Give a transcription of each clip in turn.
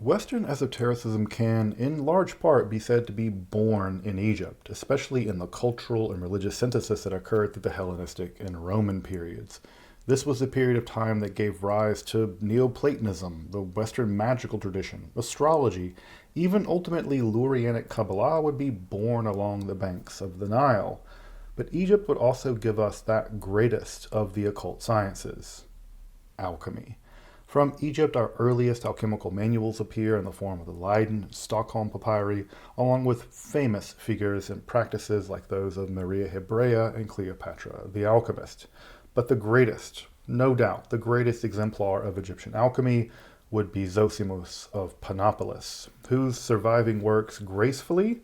Western esotericism can, in large part, be said to be born in Egypt, especially in the cultural and religious synthesis that occurred through the Hellenistic and Roman periods. This was the period of time that gave rise to Neoplatonism, the Western magical tradition, astrology, even ultimately Lurianic Kabbalah would be born along the banks of the Nile. But Egypt would also give us that greatest of the occult sciences, alchemy. From Egypt, our earliest alchemical manuals appear in the form of the Leiden and Stockholm papyri, along with famous figures and practices like those of Maria Hebrea and Cleopatra the alchemist. But the greatest, no doubt, the greatest exemplar of Egyptian alchemy would be Zosimos of Panopolis, whose surviving works gracefully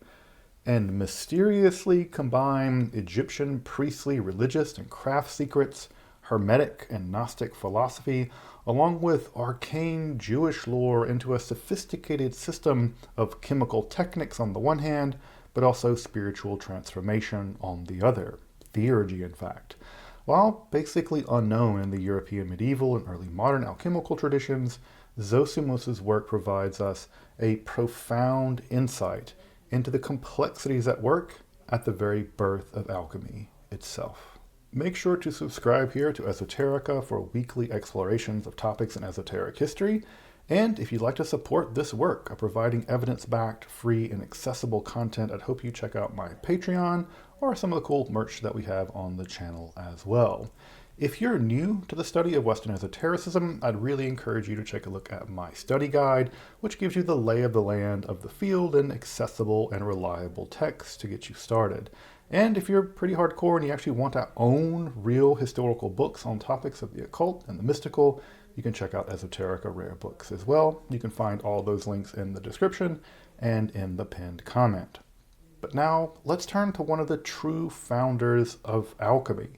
and mysteriously combine Egyptian priestly, religious, and craft secrets, Hermetic and Gnostic philosophy, along with arcane Jewish lore into a sophisticated system of chemical techniques on the one hand, but also spiritual transformation on the other, theurgy in fact. While basically unknown in the European medieval and early modern alchemical traditions, Zosimos' work provides us a profound insight into the complexities at work at the very birth of alchemy itself. Make sure to subscribe here to Esoterica for weekly explorations of topics in esoteric history. And if you'd like to support this work of providing evidence-backed, free, and accessible content, I'd hope you check out my Patreon or some of the cool merch that we have on the channel as well. If you're new to the study of Western esotericism, I'd really encourage you to take a look at my study guide, which gives you the lay of the land of the field in accessible and reliable text to get you started. And if you're pretty hardcore and you actually want to own real historical books on topics of the occult and the mystical, you can check out Esoterica Rare Books as well. You can find all those links in the description and in the pinned comment. But now, let's turn to one of the true founders of alchemy,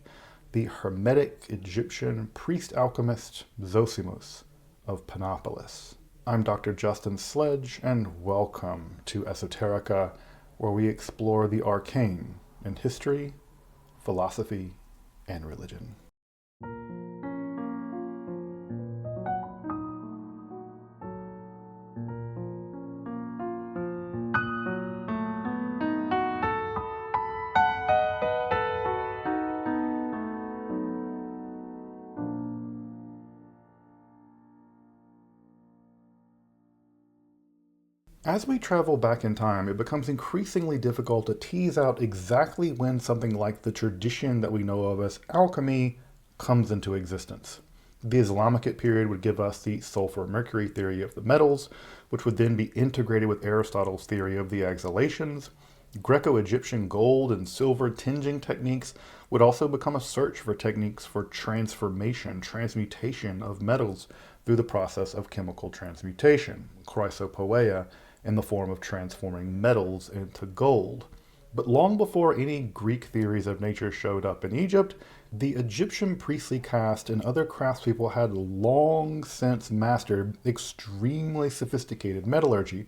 the Hermetic Egyptian priest-alchemist Zosimos of Panopolis. I'm Dr. Justin Sledge, and welcome to Esoterica, where we explore the arcane in history, philosophy, and religion. As we travel back in time, it becomes increasingly difficult to tease out exactly when something like the tradition that we know of as alchemy comes into existence. The Islamic period would give us the sulfur-mercury theory of the metals, which would then be integrated with Aristotle's theory of the exhalations. Greco-Egyptian gold and silver tinging techniques would also become a search for techniques for transformation, transmutation of metals through the process of chemical transmutation, chrysopoeia, in the form of transforming metals into gold. But long before any Greek theories of nature showed up in Egypt, the Egyptian priestly caste and other craftspeople had long since mastered extremely sophisticated metallurgy.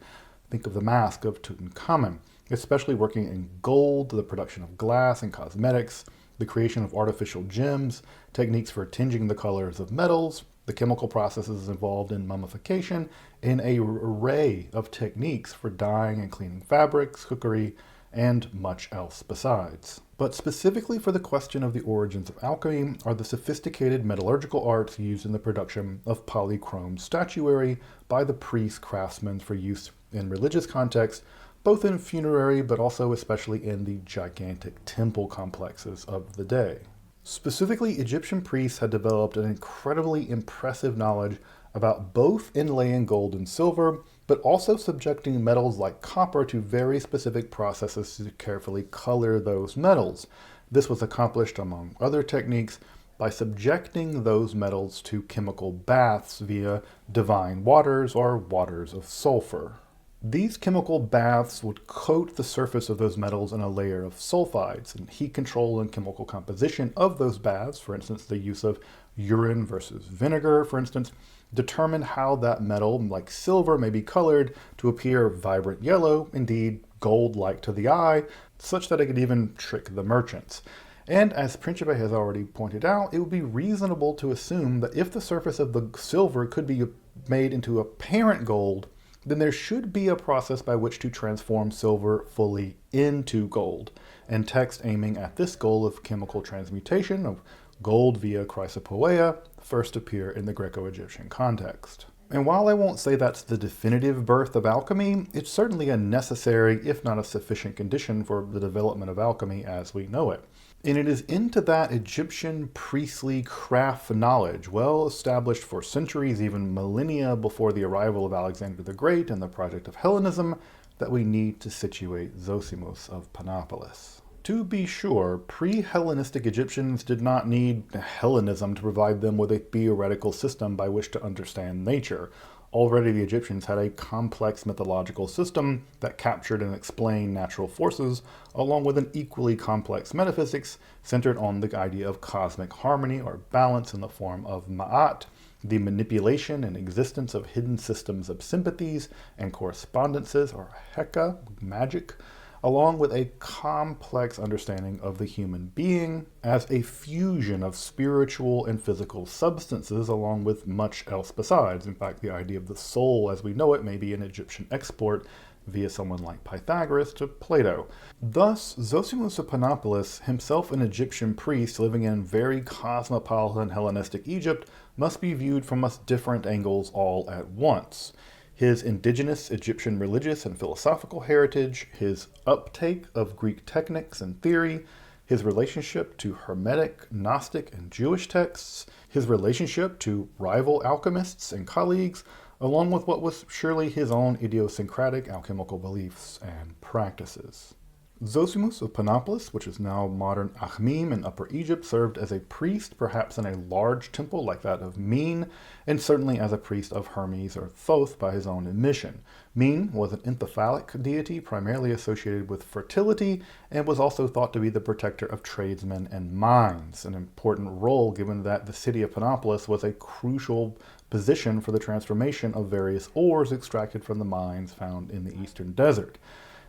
Think of the mask of Tutankhamun, especially working in gold, the production of glass and cosmetics, the creation of artificial gems, techniques for tinging the colors of metals, the chemical processes involved in mummification, and an array of techniques for dyeing and cleaning fabrics, cookery, and much else besides. But specifically for the question of the origins of alchemy are the sophisticated metallurgical arts used in the production of polychrome statuary by the priest craftsmen for use in religious contexts, both in funerary but also especially in the gigantic temple complexes of the day. Specifically, Egyptian priests had developed an incredibly impressive knowledge about both inlaying gold and silver, but also subjecting metals like copper to very specific processes to carefully color those metals. This was accomplished, among other techniques, by subjecting those metals to chemical baths via divine waters or waters of sulfur. These chemical baths would coat the surface of those metals in a layer of sulfides, and heat control and chemical composition of those baths, for instance, the use of urine versus vinegar, for instance, determine how that metal, like silver, may be colored to appear vibrant yellow, indeed gold-like to the eye, such that it could even trick the merchants. And as Principe has already pointed out, it would be reasonable to assume that if the surface of the silver could be made into apparent gold, then there should be a process by which to transform silver fully into gold, and texts aiming at this goal of chemical transmutation of gold via chrysopoeia first appear in the Greco-Egyptian context. And while I won't say that's the definitive birth of alchemy, it's certainly a necessary, if not a sufficient condition for the development of alchemy as we know it. And it is into that Egyptian priestly craft knowledge, well established for centuries, even millennia before the arrival of Alexander the Great and the project of Hellenism, that we need to situate Zosimos of Panopolis. To be sure, pre-Hellenistic Egyptians did not need Hellenism to provide them with a theoretical system by which to understand nature. Already the Egyptians had a complex mythological system that captured and explained natural forces, along with an equally complex metaphysics centered on the idea of cosmic harmony or balance in the form of ma'at, the manipulation and existence of hidden systems of sympathies and correspondences, or heka, magic, along with a complex understanding of the human being as a fusion of spiritual and physical substances, along with much else besides. In fact, the idea of the soul as we know it may be an Egyptian export via someone like Pythagoras to Plato. Thus, Zosimos of Panopolis, himself an Egyptian priest living in very cosmopolitan Hellenistic Egypt, must be viewed from different angles all at once. His indigenous Egyptian religious and philosophical heritage, his uptake of Greek techniques and theory, his relationship to Hermetic, Gnostic, and Jewish texts, his relationship to rival alchemists and colleagues, along with what was surely his own idiosyncratic alchemical beliefs and practices. Zosimos of Panopolis, which is now modern Akhmim in Upper Egypt, served as a priest, perhaps in a large temple like that of Min, and certainly as a priest of Hermes or Thoth by his own admission. Min was an enthephalic deity primarily associated with fertility and was also thought to be the protector of tradesmen and mines, an important role given that the city of Panopolis was a crucial position for the transformation of various ores extracted from the mines found in the eastern desert.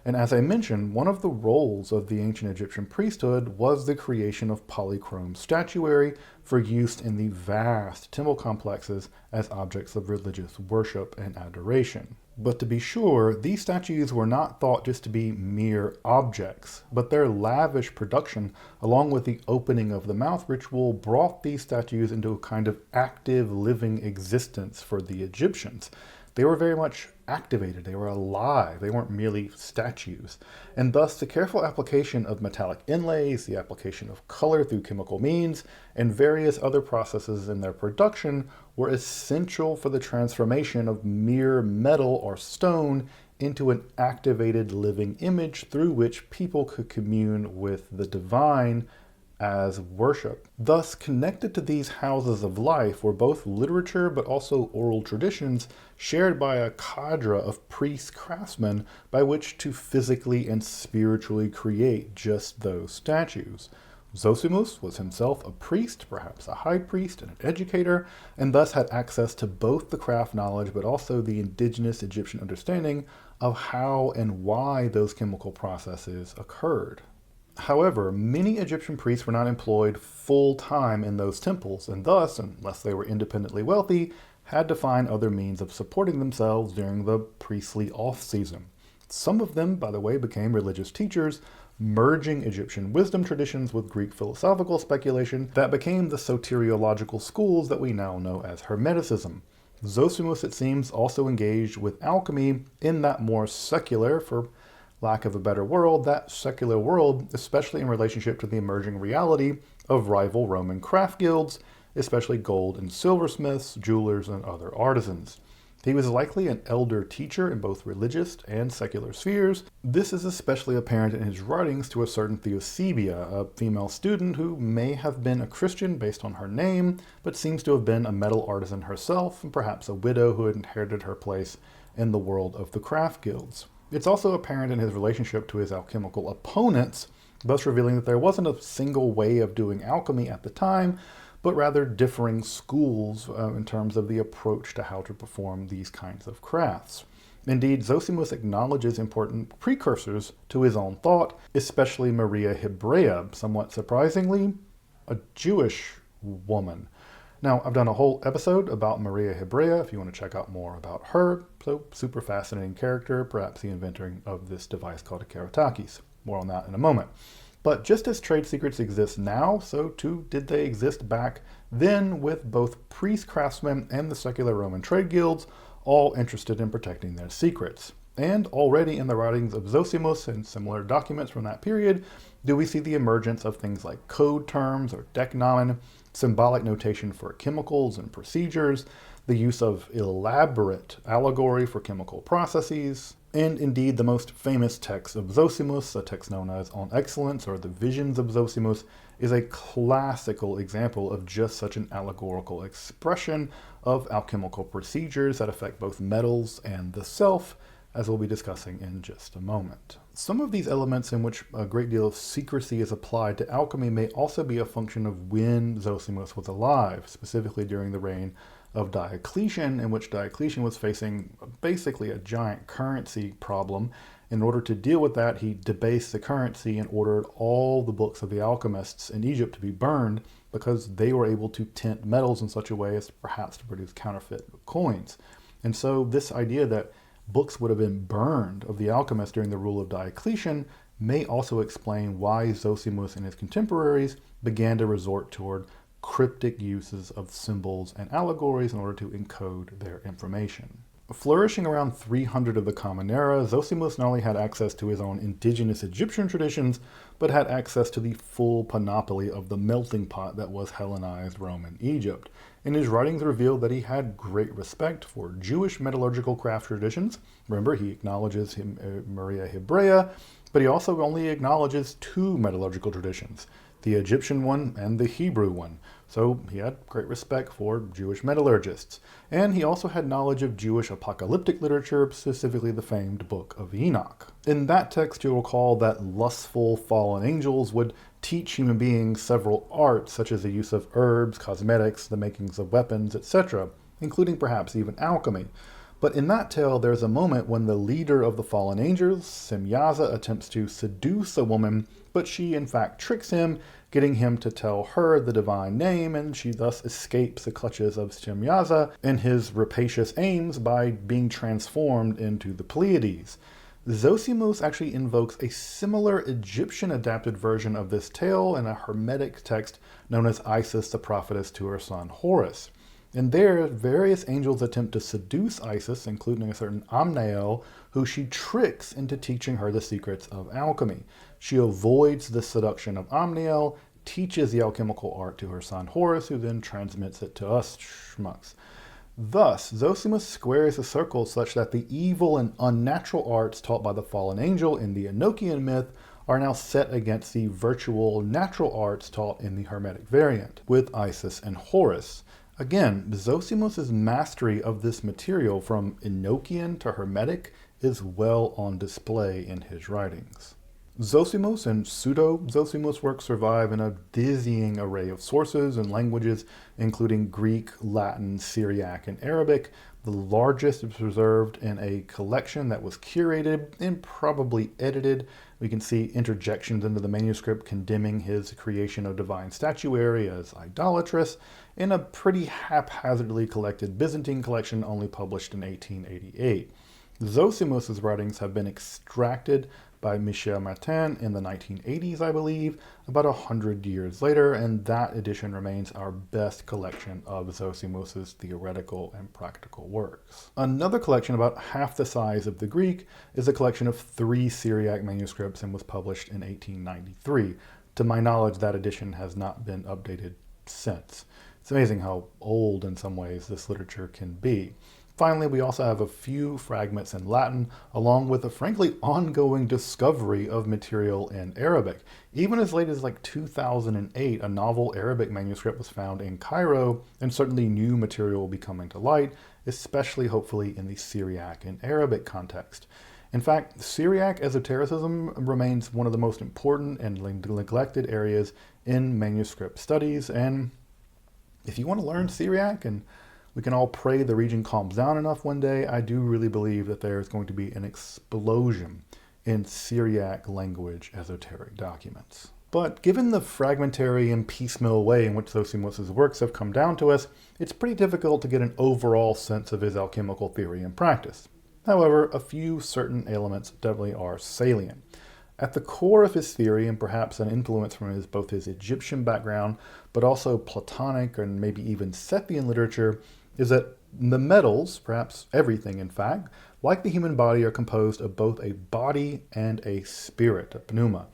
And as I mentioned, one of the roles of the ancient Egyptian priesthood was the creation of polychrome statuary for use in the vast temple complexes as objects of religious worship and adoration. But to be sure, these statues were not thought just to be mere objects, but their lavish production, along with the opening of the mouth ritual, brought these statues into a kind of active living existence for the Egyptians. They were very much activated, they were alive, they weren't merely statues. And thus the careful application of metallic inlays, the application of color through chemical means, and various other processes in their production were essential for the transformation of mere metal or stone into an activated living image through which people could commune with the divine as worship. Thus, connected to these houses of life were both literature but also oral traditions shared by a cadre of priest craftsmen by which to physically and spiritually create just those statues. Zosimos was himself a priest, perhaps a high priest and an educator, and thus had access to both the craft knowledge but also the indigenous Egyptian understanding of how and why those chemical processes occurred. However, many Egyptian priests were not employed full-time in those temples, and thus, unless they were independently wealthy, had to find other means of supporting themselves during the priestly off-season. Some of them, by the way, became religious teachers, merging Egyptian wisdom traditions with Greek philosophical speculation that became the soteriological schools that we now know as Hermeticism. Zosimos, it seems, also engaged with alchemy in that more secular, for lack of a better word, that secular world, especially in relationship to the emerging reality of rival Roman craft guilds, especially gold and silversmiths, jewelers, and other artisans. He was likely an elder teacher in both religious and secular spheres. This is especially apparent in his writings to a certain Theosebia, a female student who may have been a Christian based on her name, but seems to have been a metal artisan herself, and perhaps a widow who had inherited her place in the world of the craft guilds. It's also apparent in his relationship to his alchemical opponents, thus revealing that there wasn't a single way of doing alchemy at the time, but rather differing schools in terms of the approach to how to perform these kinds of crafts. Indeed, Zosimos acknowledges important precursors to his own thought, especially Maria Hebrea, somewhat surprisingly, a Jewish woman. Now, I've done a whole episode about Maria Hebrea if you want to check out more about her. So, super fascinating character, perhaps the inventor of this device called a keratakis. More on that in a moment. But just as trade secrets exist now, so too did they exist back then, with both priest craftsmen and the secular Roman trade guilds all interested in protecting their secrets. And already in the writings of Zosimos and similar documents from that period, do we see the emergence of things like code terms or deknomen, symbolic notation for chemicals and procedures, the use of elaborate allegory for chemical processes, and indeed the most famous text of Zosimos, a text known as On Excellence or the Visions of Zosimos, is a classical example of just such an allegorical expression of alchemical procedures that affect both metals and the self, as we'll be discussing in just a moment. Some of these elements in which a great deal of secrecy is applied to alchemy may also be a function of when Zosimos was alive, specifically during the reign of Diocletian, in which Diocletian was facing basically a giant currency problem. In order to deal with that, he debased the currency and ordered all the books of the alchemists in Egypt to be burned because they were able to tint metals in such a way as perhaps to produce counterfeit coins. And so this idea that books would have been burned of the alchemists during the rule of Diocletian may also explain why Zosimos and his contemporaries began to resort toward cryptic uses of symbols and allegories in order to encode their information. Flourishing around 300 of the Common Era, Zosimos not only had access to his own indigenous Egyptian traditions, but had access to the full panoply of the melting pot that was Hellenized Roman Egypt. And his writings reveal that he had great respect for Jewish metallurgical craft traditions. Remember, he acknowledges Maria Hebrea, but he also only acknowledges two metallurgical traditions, the Egyptian one and the Hebrew one. So he had great respect for Jewish metallurgists. And he also had knowledge of Jewish apocalyptic literature, specifically the famed Book of Enoch. In that text, you'll recall that lustful fallen angels would teach human beings several arts, such as the use of herbs, cosmetics, the makings of weapons, etc., including perhaps even alchemy. But in that tale, there's a moment when the leader of the fallen angels, Semyaza, attempts to seduce a woman, but she in fact tricks him, getting him to tell her the divine name, and she thus escapes the clutches of Semyaza and his rapacious aims by being transformed into the Pleiades. Zosimos actually invokes a similar Egyptian-adapted version of this tale in a Hermetic text known as Isis the Prophetess to her son Horus. And there, various angels attempt to seduce Isis, including a certain Amnael, who she tricks into teaching her the secrets of alchemy. She avoids the seduction of Amnael, teaches the alchemical art to her son Horus, who then transmits it to us schmucks. Thus, Zosimos squares the circle such that the evil and unnatural arts taught by the fallen angel in the Enochian myth are now set against the virtual natural arts taught in the Hermetic variant, with Isis and Horus. Again, Zosimos' mastery of this material from Enochian to Hermetic is well on display in his writings. Zosimos and pseudo-Zosimos works survive in a dizzying array of sources and languages, including Greek, Latin, Syriac, and Arabic. The largest is preserved in a collection that was curated and probably edited. We can see interjections into the manuscript condemning his creation of divine statuary as idolatrous in a pretty haphazardly collected Byzantine collection only published in 1888. Zosimos' writings have been extracted by Michel Martin in the 1980s, I believe, about 100 years later, and that edition remains our best collection of Zosimos' theoretical and practical works. Another collection about half the size of the Greek is a collection of 3 Syriac manuscripts and was published in 1893. To my knowledge, that edition has not been updated since. It's amazing how old in some ways this literature can be. Finally, we also have a few fragments in Latin, along with a frankly ongoing discovery of material in Arabic. Even as late as like 2008, a novel Arabic manuscript was found in Cairo, and certainly new material will be coming to light, especially hopefully in the Syriac and Arabic context. In fact, Syriac esotericism remains one of the most important and neglected areas in manuscript studies, and if you want to learn Syriac and we can all pray the region calms down enough one day, I do really believe that there is going to be an explosion in Syriac language esoteric documents. But given the fragmentary and piecemeal way in which Zosimos' works have come down to us, it's pretty difficult to get an overall sense of his alchemical theory and practice. However, a few certain elements definitely are salient. At the core of his theory, and perhaps an influence from both his Egyptian background, but also Platonic and maybe even Sethian literature, is that the metals, perhaps everything in fact, like the human body, are composed of both a body and a spirit, a pneuma.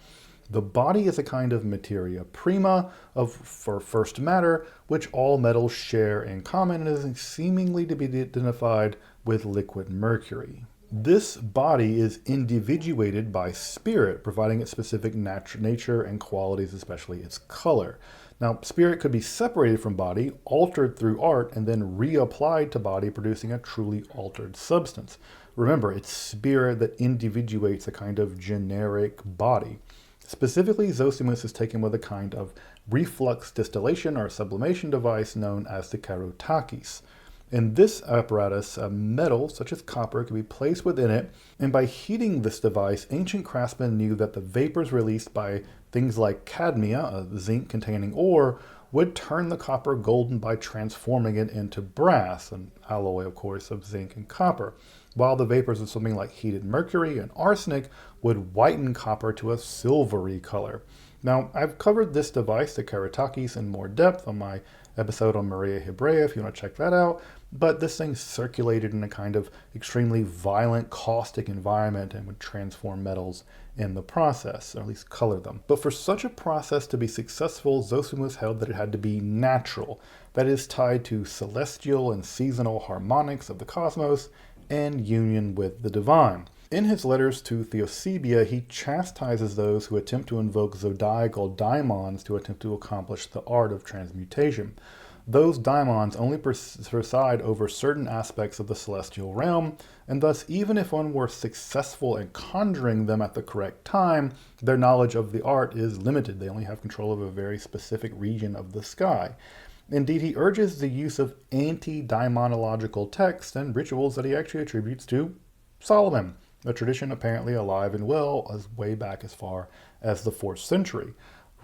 The body is a kind of materia prima for first matter, which all metals share in common and is seemingly to be identified with liquid mercury. This body is individuated by spirit, providing its specific nature and qualities, especially its color. Now, spirit could be separated from body, altered through art, and then reapplied to body, producing a truly altered substance. Remember, it's spirit that individuates a kind of generic body. Specifically, Zosimos is taken with a kind of reflux distillation or sublimation device known as the karotakis. In this apparatus, a metal, such as copper, can be placed within it, and by heating this device, ancient craftsmen knew that the vapors released by things like cadmia, a zinc-containing ore, would turn the copper golden by transforming it into brass, an alloy, of course, of zinc and copper, while the vapors of something like heated mercury and arsenic would whiten copper to a silvery color. Now, I've covered this device, the karotakis, in more depth on my episode on Maria Hebrea, if you want to check that out, but this thing circulated in a kind of extremely violent, caustic environment and would transform metals in the process, or at least color them. But for such a process to be successful, Zosimos held that it had to be natural, that is, tied to celestial and seasonal harmonics of the cosmos and union with the divine. In his letters to Theosebia, he chastises those who attempt to invoke zodiacal daimons to attempt to accomplish the art of transmutation. Those daimons only preside over certain aspects of the celestial realm, and thus even if one were successful in conjuring them at the correct time, their knowledge of the art is limited. They only have control of a very specific region of the sky. Indeed, he urges the use of anti-daimonological texts and rituals that he actually attributes to Solomon, a tradition apparently alive and well as way back as far as the 4th century.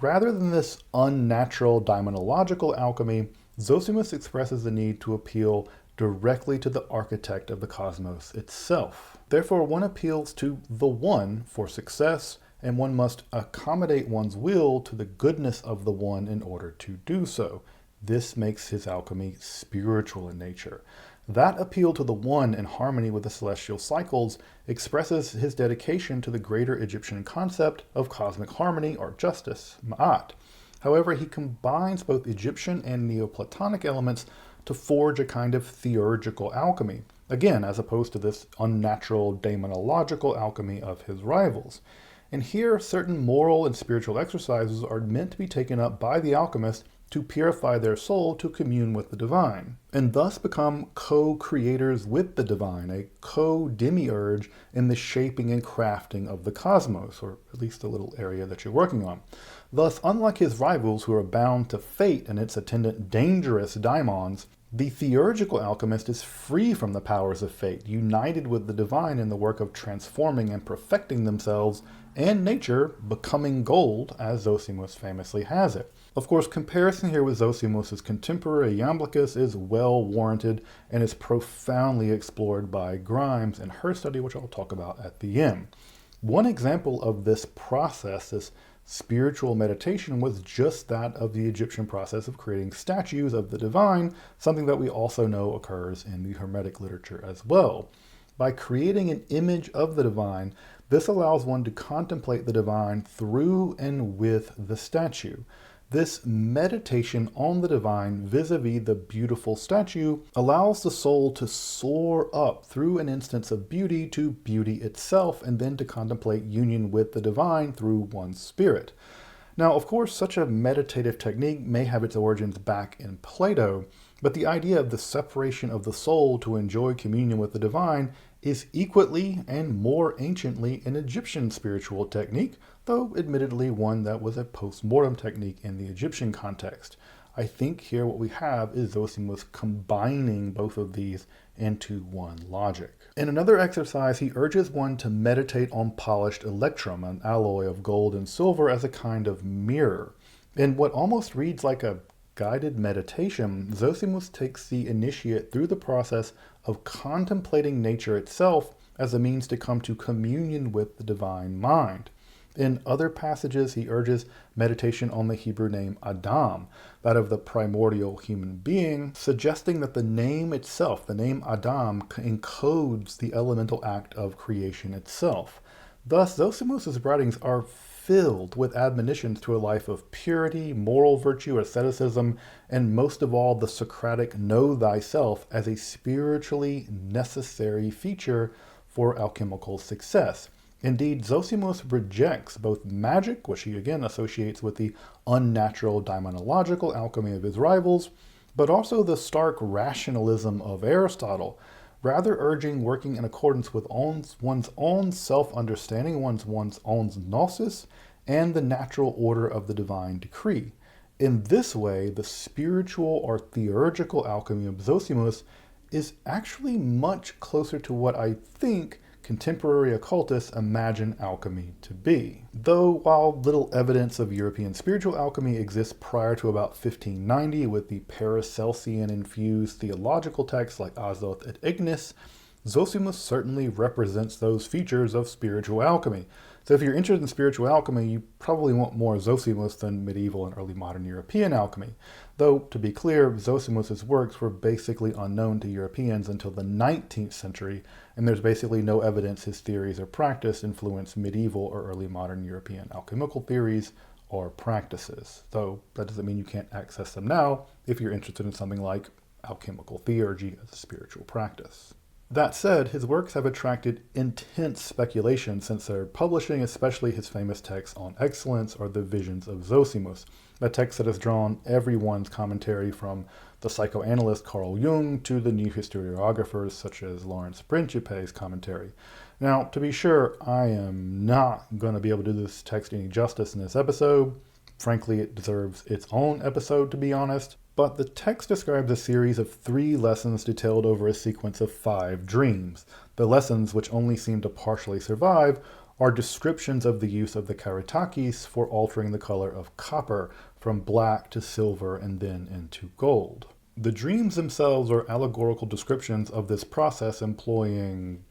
Rather than this unnatural daimonological alchemy, Zosimos expresses the need to appeal directly to the architect of the cosmos itself. Therefore, one appeals to the One for success, and one must accommodate one's will to the goodness of the One in order to do so. This makes his alchemy spiritual in nature. That appeal to the One in harmony with the celestial cycles expresses his dedication to the greater Egyptian concept of cosmic harmony or justice, ma'at. However, he combines both Egyptian and Neoplatonic elements to forge a kind of theurgical alchemy, again, as opposed to this unnatural daimonological alchemy of his rivals. And here, certain moral and spiritual exercises are meant to be taken up by the alchemist to purify their soul to commune with the divine, and thus become co-creators with the divine, a co-demiurge in the shaping and crafting of the cosmos, or at least the little area that you're working on. Thus, unlike his rivals who are bound to fate and its attendant dangerous daimons, the theurgical alchemist is free from the powers of fate, united with the divine in the work of transforming and perfecting themselves and nature, becoming gold, as Zosimos famously has it. Of course, comparison here with Zosimos' contemporary Iamblichus is well warranted and is profoundly explored by Grimes in her study, which I'll talk about at the end. One example of this process, this spiritual meditation, was just that of the Egyptian process of creating statues of the divine, something that we also know occurs in the Hermetic literature as well. By creating an image of the divine, this allows one to contemplate the divine through and with the statue. This meditation on the divine vis-a-vis the beautiful statue allows the soul to soar up through an instance of beauty to beauty itself, and then to contemplate union with the divine through one's spirit. Now, of course, such a meditative technique may have its origins back in Plato, but the idea of the separation of the soul to enjoy communion with the divine is equally and more anciently an Egyptian spiritual technique, though admittedly one that was a post-mortem technique in the Egyptian context. I think here what we have is Zosimos combining both of these into one logic. In another exercise, he urges one to meditate on polished electrum, an alloy of gold and silver, as a kind of mirror. In what almost reads like a guided meditation, Zosimos takes the initiate through the process of contemplating nature itself as a means to come to communion with the divine mind. In other passages, he urges meditation on the Hebrew name Adam, that of the primordial human being, suggesting that the name itself, the name Adam, encodes the elemental act of creation itself. Thus, Zosimos' writings are filled with admonitions to a life of purity, moral virtue, asceticism, and most of all, the Socratic know thyself as a spiritually necessary feature for alchemical success. Indeed, Zosimos rejects both magic, which he again associates with the unnatural daimonological alchemy of his rivals, but also the stark rationalism of Aristotle, rather urging working in accordance with one's own self-understanding, one's own gnosis, and the natural order of the divine decree. In this way, the spiritual or theurgical alchemy of Zosimos is actually much closer to what I think contemporary occultists imagine alchemy to be. Though while little evidence of European spiritual alchemy exists prior to about 1590 with the Paracelsian-infused theological texts like Azoth et Ignis, Zosimos certainly represents those features of spiritual alchemy. So if you're interested in spiritual alchemy, you probably want more Zosimos than medieval and early modern European alchemy. Though, to be clear, Zosimos' works were basically unknown to Europeans until the 19th century, and there's basically no evidence his theories or practice influenced medieval or early modern European alchemical theories or practices. Though that doesn't mean you can't access them now if you're interested in something like alchemical theurgy as a spiritual practice. That said, his works have attracted intense speculation since their publishing, especially his famous text on excellence or the Visions of Zosimos, a text that has drawn everyone's commentary from the psychoanalyst Carl Jung to the new historiographers such as Lawrence Principe's commentary. Now, to be sure, I am not going to be able to do this text any justice in this episode. Frankly, it deserves its own episode, to be honest. But the text describes a series of 3 lessons detailed over a sequence of 5 dreams. The lessons, which only seem to partially survive, are descriptions of the use of the karatakis for altering the color of copper from black to silver and then into gold. The dreams themselves are allegorical descriptions of this process, employing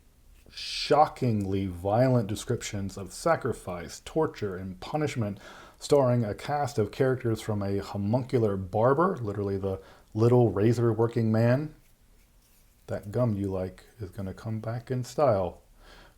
shockingly violent descriptions of sacrifice, torture, and punishment, starring a cast of characters from a homuncular barber, literally the little razor working man. That gum you like is going to come back in style.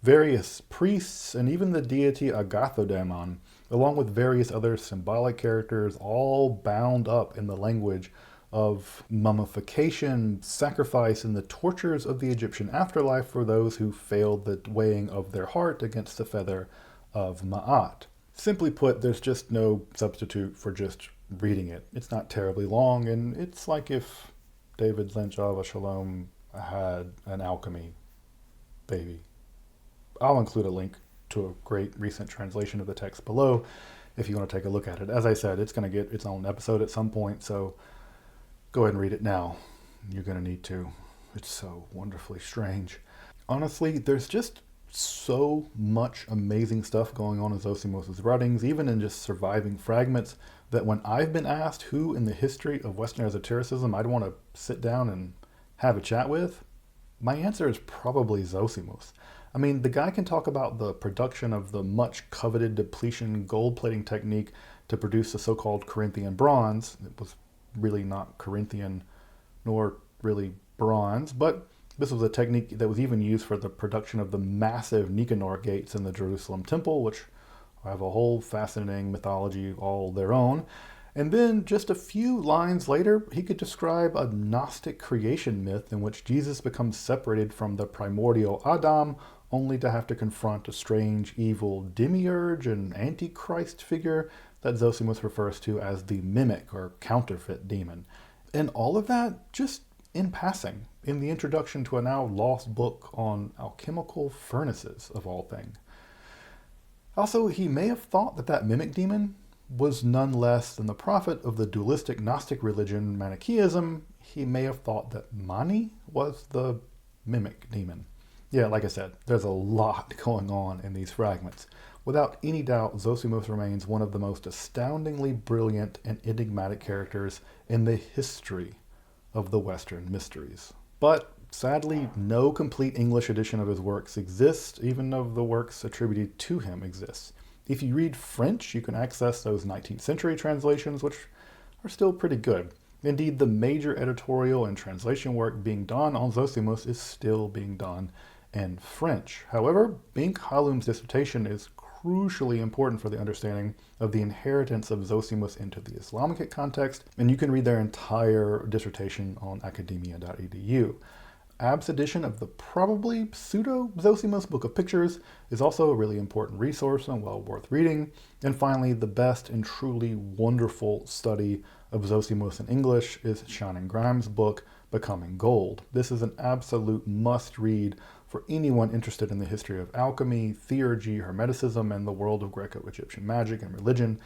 Various priests, and even the deity Agathodamon, along with various other symbolic characters, all bound up in the language of mummification, sacrifice, and the tortures of the Egyptian afterlife for those who failed the weighing of their heart against the feather of Ma'at. Simply put, there's just no substitute for just reading it. It's not terribly long, and it's like if David Lynch Shalom had an alchemy baby. I'll include a link to a great recent translation of the text below if you want to take a look at it. As I said, it's going to get its own episode at some point, so go ahead and read it now. You're going to need to. It's so wonderfully strange. Honestly, there's just so much amazing stuff going on in Zosimos' writings, even in just surviving fragments, that when I've been asked who in the history of Western esotericism I'd want to sit down and have a chat with, my answer is probably Zosimos. I mean, the guy can talk about the production of the much coveted depletion gold plating technique to produce the so-called Corinthian bronze. It was really not Corinthian nor really bronze, but this was a technique that was even used for the production of the massive Nicanor gates in the Jerusalem temple, which have a whole fascinating mythology all their own. And then just a few lines later, he could describe a Gnostic creation myth in which Jesus becomes separated from the primordial Adam, only to have to confront a strange, evil demiurge and antichrist figure that Zosimos refers to as the mimic or counterfeit demon. And all of that just in passing, in the introduction to a now lost book on alchemical furnaces, of all things. Also, he may have thought that that mimic demon was none less than the prophet of the dualistic Gnostic religion, Manichaeism. He may have thought that Mani was the mimic demon. Yeah, like I said, there's a lot going on in these fragments. Without any doubt, Zosimos remains one of the most astoundingly brilliant and enigmatic characters in the history of the Western mysteries. But sadly, no complete English edition of his works exists, even though the works attributed to him exists. If you read French, you can access those 19th century translations, which are still pretty good. Indeed, the major editorial and translation work being done on Zosimos is still being done in French. However, Bink Halum's dissertation is crucially important for the understanding of the inheritance of Zosimos into the Islamic context, and you can read their entire dissertation on academia.edu. Abb's edition of the probably pseudo-Zosimos Book of Pictures is also a really important resource and well worth reading. And finally, the best and truly wonderful study of Zosimos in English is Shannon Grimes' book, Becoming Gold. This is an absolute must-read for anyone interested in the history of alchemy, theurgy, Hermeticism, and the world of Greco-Egyptian magic and religion.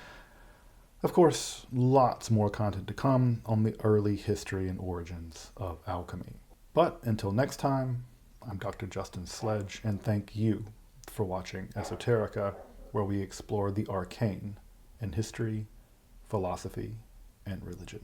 Of course, lots more content to come on the early history and origins of alchemy. But until next time, I'm Dr. Justin Sledge, and thank you for watching Esoterica, where we explore the arcane in history, philosophy, and religion.